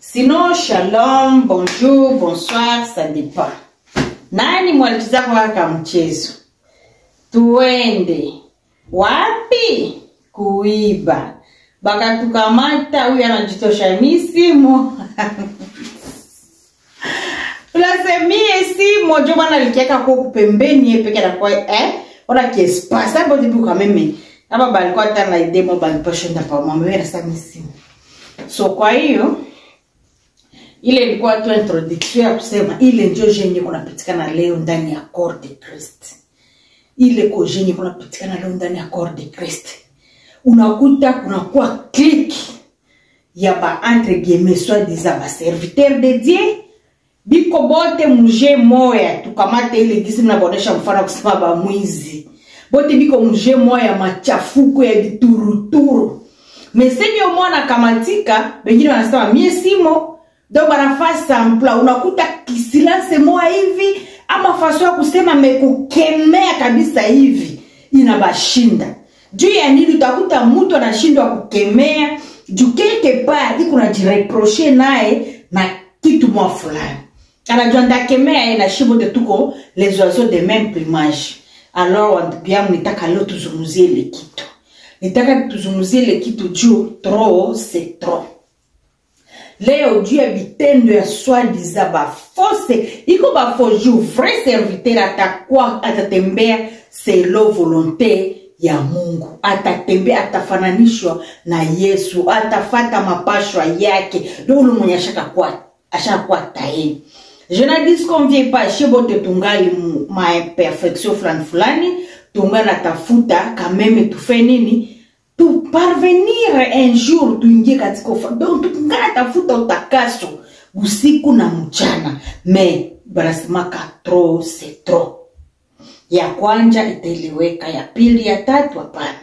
Sinon, shalom, bonjour, bonsoir, ça dépend. Nani mwalikiza kwa mchezo? Tuende. Wapi? Kuiba. Baka tukamata huyu anajitosha misimo. Ulasemie simo jo bana likieka kwa pembeni peke na kwa ona ki espace hapo dibu kama mimi. Hapa balikuwa hata na idea mo balipashenda pa mama wewe sasa misimo. So kwa hiyo ile ilikuwa tu introduction ya kusema ile ndio jenye kunapitikana leo ndani ya corps de Christ. Ile ko jenye kunapitikana leo ndani ya corps de Christ. Unakuta kunakuwa clique ya ba entre guillemets soi-disant ba serviteur de Dieu biko bote muje moya tukamate ile gisi mnabonesha mfano kusema ba mwizi bote biko muje moya machafuko ya bituruturu mesenyo mwana kamatika wengine wanasema mie simo ndo banafasi sampla unakuta kisilase moya hivi ama faso ya kusema mekukemea kabisa hivi inabashinda juu ya nini utakuta mtu anashindwa kukemea juu quelque part iko na jireprocher naye na kitu mwa fulani anajua ndakemea na shibo de tuko les oiseaux de même plumage. Alors wandugu nitaka leo tuzungumzie ile kitu. Nitaka tuzungumzie ile kitu juu trop c'est trop. Leo juu ya vitendo ya soi-disant ba fausse iko ba faux juu vrai serviteur atakuwa atatembea selon volonté ya Mungu. Atatembea atafananishwa na Yesu, atafata mapashwa yake. Ndio ule mwenye ashakuwa taini. Je ne dis qu'on vient pas chez bote tungali ma imperfection fulani tungana tafuta quand même tu fais nini tu parvenir un jour tuingie katika donc tungana tafuta utakaso usiku na mchana mais barasimaka trop c'est trop. Ya kwanza itaeleweka, ya pili, ya tatu hapana.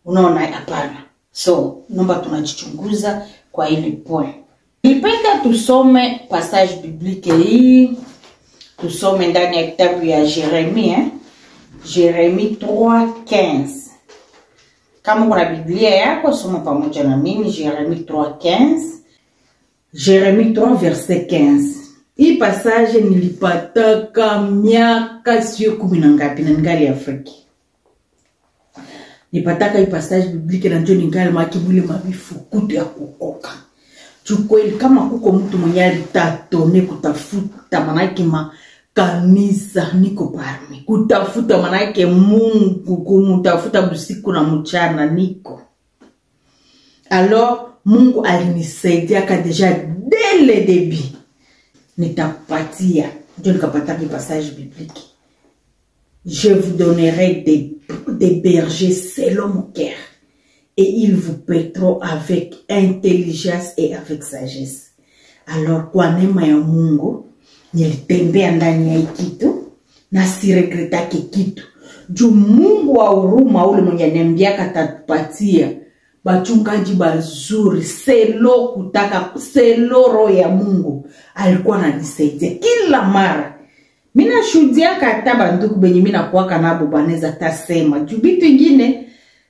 Unaona hapana. So naomba tunajichunguza kwa ile point. Nipenda tusome passage biblique hii. Tusome ndani ya kitabu ya Jeremie. Jeremie 3:15. Kama kuna Biblia yako soma pamoja na mimi Jeremie 3:15. Jeremie 3 verset 15. Hii passage nilipataka miaka sio 10 na ngapi na ningali Afrika. Nilipataka hii passage biblique na ndio ningali makibuli mabifukutu ya kukoka. Chukweli kama kuko mtu mwenye alitatone kutafuta manake kanisa niko parmi. Kutafuta manake Mungu kumutafuta busiku na mchana niko. Alors Mungu alinisaidia ka deja dès le début. Nitapatia ndio nikapata ki passage biblique. Je vous donnerai des bergers selon mon cœur et ils vous paîtront avec intelligence et avec sagesse. Alors kwa neema ya Mungu nilitembea ndani ya kitu na siregretake kitu juu Mungu wa huruma ule mwenye ananiambia atatupatia bachungaji bazuri selo kutaka selo roho ya Mungu alikuwa ananisaidia kila mara. Mimi nashuhudia kataba ndugu benye mimi nakuaka nabo baneza tasema juu vitu vingine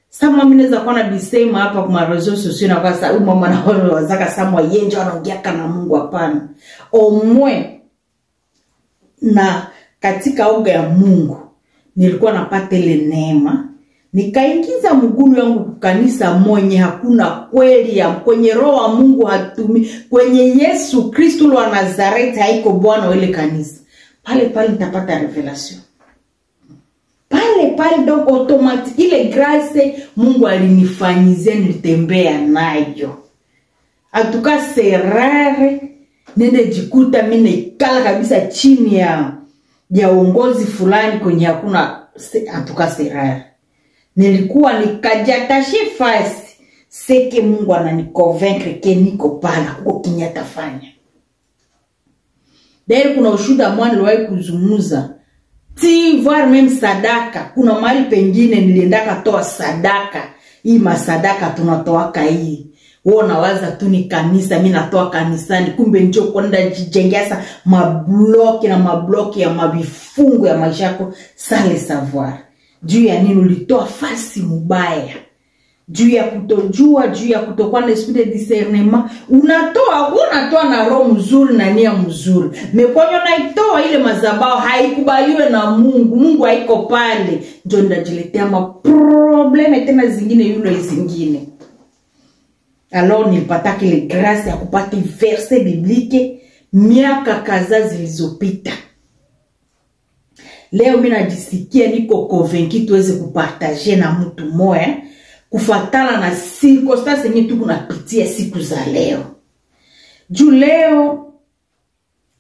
sama mimi naweza kuwa na bisema hapa kwa reseaux sociaux na kwa sababu mama na wale wazaka samwa yenje wanaongea kana Mungu hapana. Omwe na katika uga ya Mungu nilikuwa napata ile neema nikaingiza mguu wangu kanisa mwenye hakuna kweli ya kwenye roho wa Mungu hatumi kwenye Yesu Kristo wa Nazareth haiko Bwana ile kanisa pale nitapata revelation pale donc automatique ile grâce Mungu alinifanyizia nitembea nayo atuka serare nende jikuta mimi nikala kabisa chini ya uongozi fulani kwenye hakuna atuka serare nilikuwa nikajatashi fasi seke Mungu ananiconvaincre ke niko pala kuko kinyatafanya. D'ailleurs kuna ushuda mwana liwahi kuzungumza ti voir même sadaka kuna mahali pengine niliendaka toa sadaka hii masadaka tunatoaka hii wewe unawaza tu ni kanisa mimi natoa kanisani kumbe njoo kwenda jijengeza mabloki ya mabifungo ya maisha yako sans le savoir juu ya nini ulitoa fasi mbaya juu ya kutojua, juu ya kutokuwa na esprit de discernement. Unatoa na roho mzuri na nia mzuri. Mekonyo naitoa ile mazabao haikubaliwe na Mungu. Mungu haiko pale. Ndio ndajiletea maprobleme tena zingine yule zingine. Alors nilipata kile grâce ya kupata verset biblique miaka kadhaa zilizopita. Leo mimi najisikia niko convaincu tuweze kupartager na mtu moya kufatana na circonstances yenye tuko napitia siku za leo. Juu leo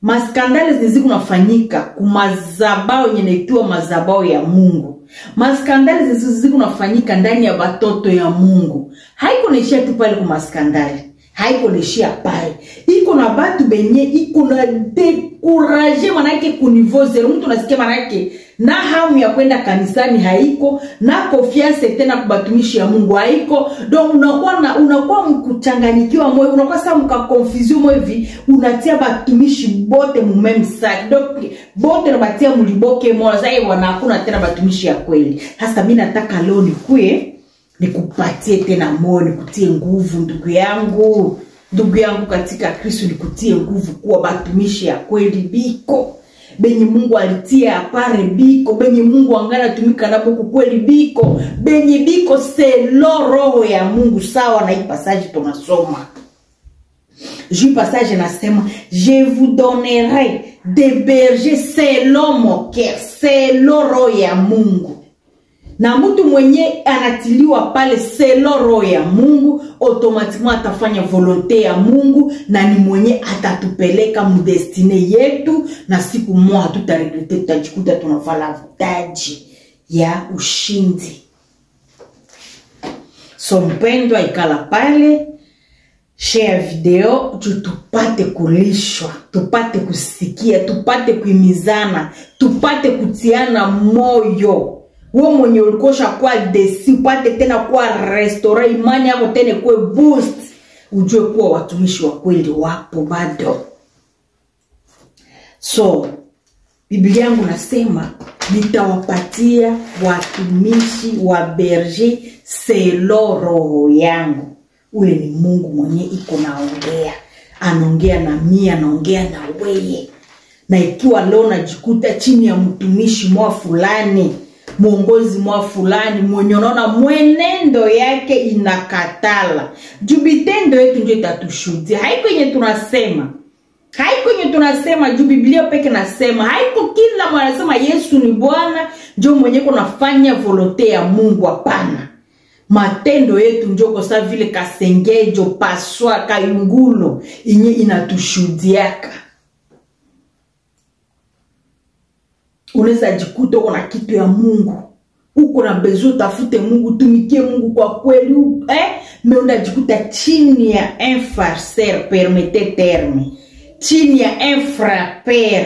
maskandali ziko nafanyika kumazabao yenye naitwa mazabao ya Mungu. Maskandali ziko nafanyika ndani ya watoto ya Mungu. Haiko nishia tu pale kwa maskandali. Haiko nishia pale. Iko na batu benye iko na décourager manake ku niveau zero. Mtu nasikia manake na hamu ya kwenda kanisani haiko, na confiance tena kubatumishi ya Mungu haiko. Donc unakuwa mkuchanganyikiwa moyo, unakuwa sasa mka confusion moyo hivi, unatia batumishi bote mu même sac. Donc bote na batia muliboke moja, sasa wana hakuna tena batumishi ya kweli. Hasa mimi nataka leo nikupatie tena moyo, nikutie nguvu ndugu yangu katika Kristo, nikutie nguvu kuwa batumishi ya kweli biko. Benye Mungu alitia apare biko, benye Mungu angana tumika napo kweli biko, benye biko selo roho ya Mungu. Sawa na hii passage tunasoma. Juu passage nasema, je vous donnerai des bergers selon mon cœur, selo roho ya Mungu. Na mtu mwenye anatiliwa pale selo roho ya Mungu, automatiquement atafanya volonté ya Mungu, na ni mwenye atatupeleka mdestine yetu, na siku moja hatutaregrete, tutajikuta tunafala taji ya ushindi. So mpendwa, ikala pale, share video, tupate kulishwa, tupate kusikia, tupate kuimizana, tupate kutiana moyo. Wewe mwenye ulikosha kwa desi, upate tena kwa restore imani yako tena kwa boost. Ujue kuwa watumishi wa kweli wapo bado. So, Biblia yangu nasema, nitawapatia watumishi wa berger selo roho yangu. Ule ni Mungu mwenye iko naongea. Anaongea na mimi, anaongea na wewe. Na ikiwa leo najikuta chini ya mtumishi mwa fulani, mwongozi mwa fulani, mwenye unaona mwenendo yake inakatala, jubitendo yetu ndio itatushuhudia. Haiko yenye tunasema, juu Biblia peke nasema, haiko kila mwana anasema Yesu ni Bwana ndio mwenye kunafanya volonté ya Mungu, hapana. Matendo yetu ndio kwa sababu vile kasengejo, paswa, kayungulo yenye inatushuhudiaka. Unaweza jikuta uko na kitu ya Mungu, uko na besoin tafute Mungu, tumikie Mungu kwa kweli, meunda jikuta chini ya un farceur, permettez terme, chini ya un frappeur.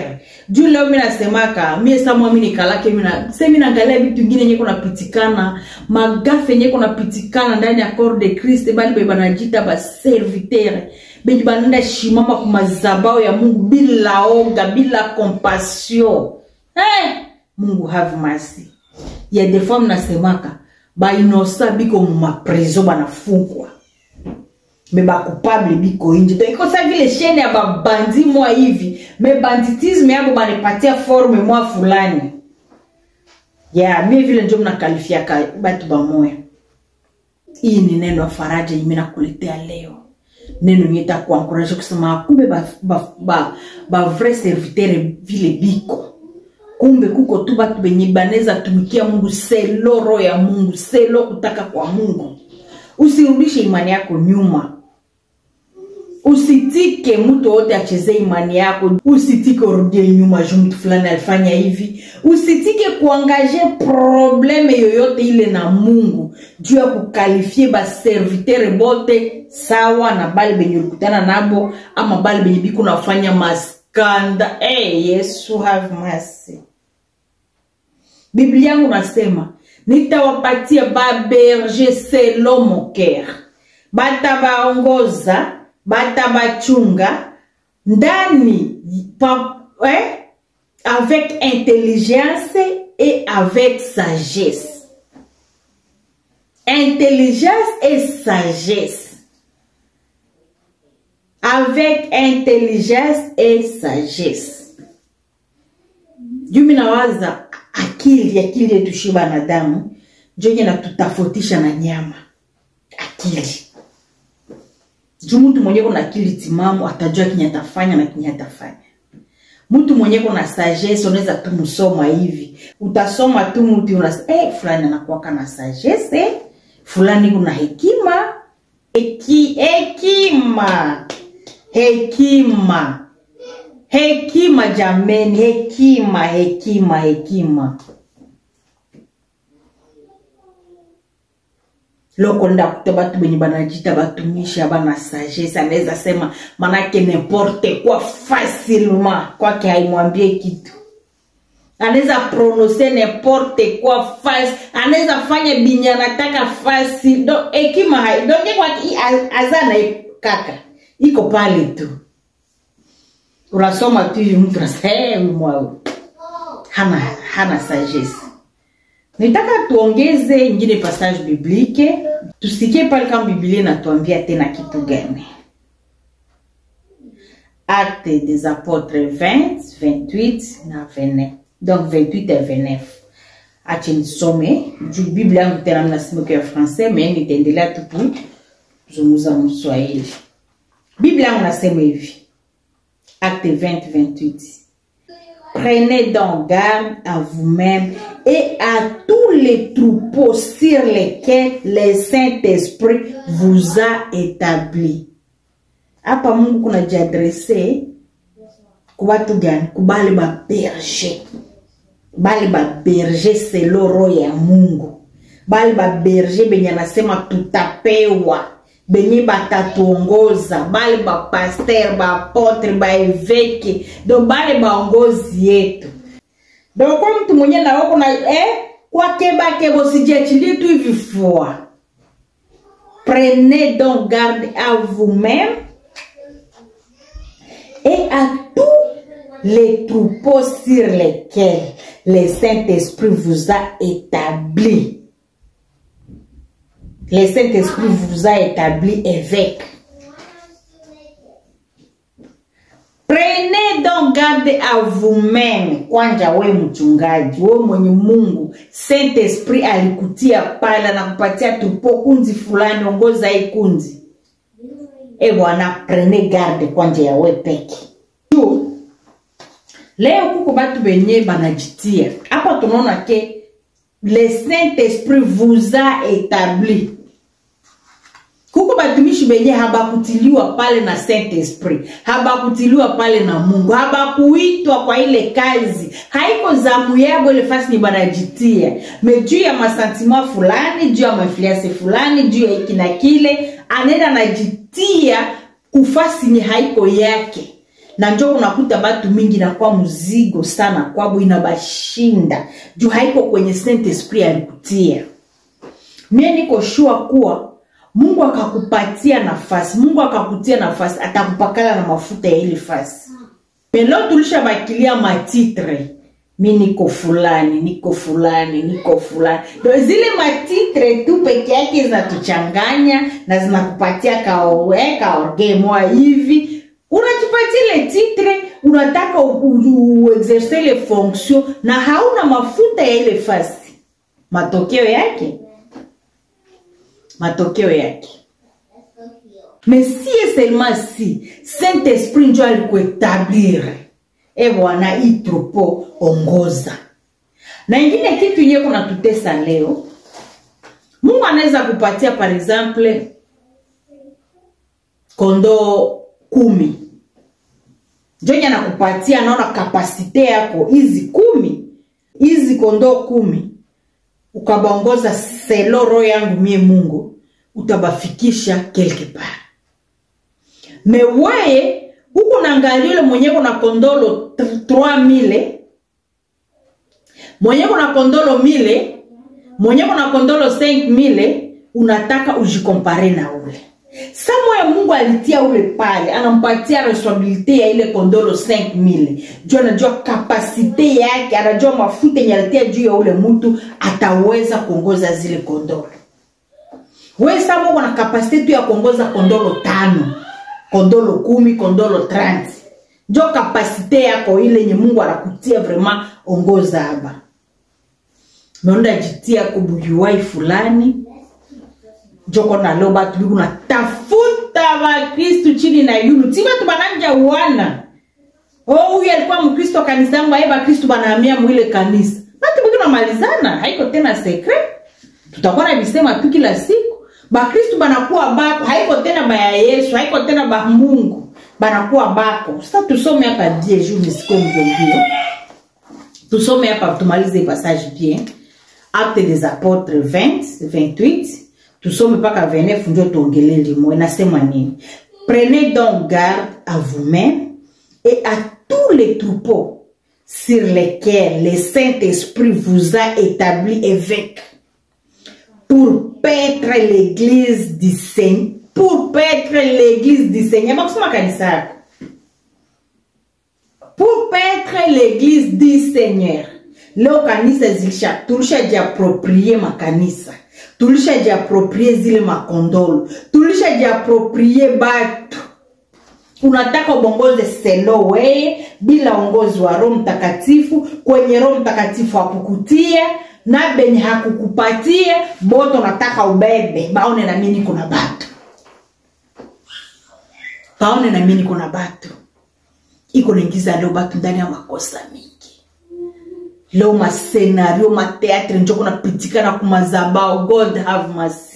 Juu leo mimi nasemaka, mimi sasa mwamini nikalake, mimi naangalia vitu vingine yenye kuna pitikana, magafe yenye kuna pitikana ndani ya corps de Christ, bali beba najita ba serviteur, benye banenda shimama kwa mazabao ya Mungu bila oga, bila compassion. Mungu have mercy. Ya des fois mnasemaka ba inosa biko mu prison banafungwa, me ba coupable biko nje. Donc iko sa vile chaîne ya ba bandi mwa hivi, me banditisme yabo banipatia forme mwa fulani. Mimi vile ndio mnakalifia ka batu ba moya. Hii ni neno faraja mimi nakuletea leo. Neno nyeta ku encourager kusema kumbe ba vrai serviteur vile biko. Kumbe kuko tu batu benye baneza tumikia Mungu selo roho ya Mungu, selo kutaka kwa Mungu. Usirudishe imani yako nyuma. Usitike mtu wote acheze imani yako. Usitike urudie nyuma juu mtu fulani alifanya hivi. Usitike kuangaje probleme yoyote ile na Mungu juu ya kukalifie ba serviteur bote sawa na bali benye ulikutana nabo, ama bali benye biko nafanya maskanda. Yesu have mercy. Biblia yangu nasema, nitawapatia ba berger selon mon cœur. Batabaongoza, batabachunga ndani avec intelligence et avec sagesse. Intelligence et sagesse. Avec intelligence et sagesse. Jumi nawaza akili yetu shi banadamu ndio na tutafautisha na nyama. Akili. Mtu mwenye kuna akili timamu atajua kinyi atafanya na kinyi atafanya. Mtu mwenye kuna sagesse unaweza tu msoma hivi. Utasoma tu mtu unasema fulani anakuwa na sagesse, fulani kuna hekima. Hekima jameni, hekima. Loko nda kutoba tu benye banajita batumisha bana sagesse anaweza sema manake n'importe quoi facilement kwake haimwambie kitu. Anaweza prononcer n'importe quoi face, anaweza fanya binya anataka facile. Donc hekima hai donc kwa azana kaka iko pale tu. Unasoma tu mtu anasema mwao hana sagesse. Nitaka tuongeze ingine passage biblique. Tusikie pale kama Biblia inatuambia tena kitu gani. Actes des Apôtres 20, 28 na 29. Donc 28 et 29. Acha nisome. Biblia yangu tena mnasema kwa français mais nitaendelea tu kuzungumza Mswahili. Biblia yangu nasema hivi. Actes 20, 28. Prenez donc garde à vous-même et à tous les troupeaux sur lesquels le Saint-Esprit vous a établi. Hapa Mungu kuna jiadresse kwa watu gani? Kubali ba berger. Bali ba berger selo roho ya Mungu. Bali ba berger benye anasema tutapewa. Benye batatuongoza, bali ba pasteur, ba apotre, ba eveke, do bali baongozi yetu. Do kwa mtu mwenye na wako na kwa keba kebo sijiachilie tu hivi fua. Prenez donc garde à vous-même et à tous les troupeaux sur lesquels le Saint-Esprit vous a établi. Le Saint-Esprit vous a établi évêque. Prenez donc garde à vous-même. Kwanja we mchungaji, we mwenye Mungu, Saint-Esprit alikutia pala na kupatia tupo kunzi fulani, ongoza hii kunzi. Bwana, prenez garde kwanja ya we peke. Leo kuko batu benye banajitia. Hapa tunaona ke le Saint-Esprit vous a établi. Kuko batumishi benye habakutiliwa pale na Saint-Esprit, habakutiliwa pale na Mungu, habakuitwa kwa ile kazi. Haiko zamu yabo ile fasi ni banajitia. Juu ya masantima fulani, juu ya mafiliasi fulani, juu ya hiki na kile, anenda najitia kufasi ni haiko yake. Na njoo unakuta batu mingi na kwa mzigo sana kwabo inabashinda. Juu haiko kwenye Saint-Esprit alikutia. Mie niko sure kuwa Mungu akakupatia nafasi, Mungu akakutia nafasi, atakupakala na mafuta ya ile fasi. Melo tulisha bakilia matitre. Mi niko fulani, niko fulani, niko fulani. Do zile matitre tu peke yake zinatuchanganya na zinakupatia kaoweka orge moa hivi. Unajipatia ile titre, unataka uexercer les fonctions na hauna mafuta ya ile fasi. Matokeo yake mais si et seulement si Saint-Esprit ndio alikuétablir Bwana hii troupeau ongoza. Na ingine kitu yeye kuna tutesa leo, Mungu anaweza kupatia par exemple kondo 10. Ndio anakupatia, anaona kapasite yako hizi 10. Hizi kondo 10 ukabaongoza selo roho yangu mie Mungu, utabafikisha quelque part. Mewaye huko naangalia ile mwenye kuna kondolo 3000, mwenye kuna kondolo 1000, mwenye kuna kondolo 5000, unataka ujikompare na ule. Samu ya Mungu alitia ule pale, anampatia responsabilité ya ile kondolo 5000. Juu anajua kapasite yake, anajua mafuta yenye alitia juu ya ule mtu, ataweza kuongoza zile kondolo. Wewe sasa uko na capacity tu ya kuongoza kondolo 5, kondolo 10, kondolo 30. Ndio capacity yako ile yenye Mungu anakutia vraiment ongoza hapa. Naonda jitia kubuyuwai fulani. Joko na leo batu biku na tafuta wa Kristu chini na yulu. Tiba tu bananja uwana. Huyu alikuwa mkristo kanisa yangu aiba Kristu banahamia mwile kanisa. Batu biku na malizana. Haiko tena secret. Tutakuwa na bisema tu kila siku. Ba Kristu banakuwa bako. Haiko tena ba ya Yesu. Haiko tena ba Mungu. Banakuwa bako. Sasa tusome hapa die jour nisiko mbio. Tusome hapa tumalize passage bien. Actes des Apôtres 20, 28. Tusome paka 29 ndio tuongelee limo. Inasema nini? Prenez donc garde à vous-même et à tous les troupeaux sur lesquels le Saint-Esprit vous a établi évêque pour paître l'église du Seigneur. Pour paître l'église du Seigneur. Pour paître l'église du Seigneur. Leo kanisa zilisha tulisha jiapproprier makanisa. Tulisha jiapproprier zile makondolo. Tulisha jiapproprier batu. Unataka ubongoze selo wewe bila ongozi wa Roho Mtakatifu, kwenye Roho Mtakatifu hakukutia na benye hakukupatia, boto nataka ubebe. Baone na mimi kuna batu. Baone na mimi kuna batu. Iko naingiza leo batu ndani ya makosa mingi. Leo ma scenario, ma theatre, njoko na pitika na kumazabao. God have mercy.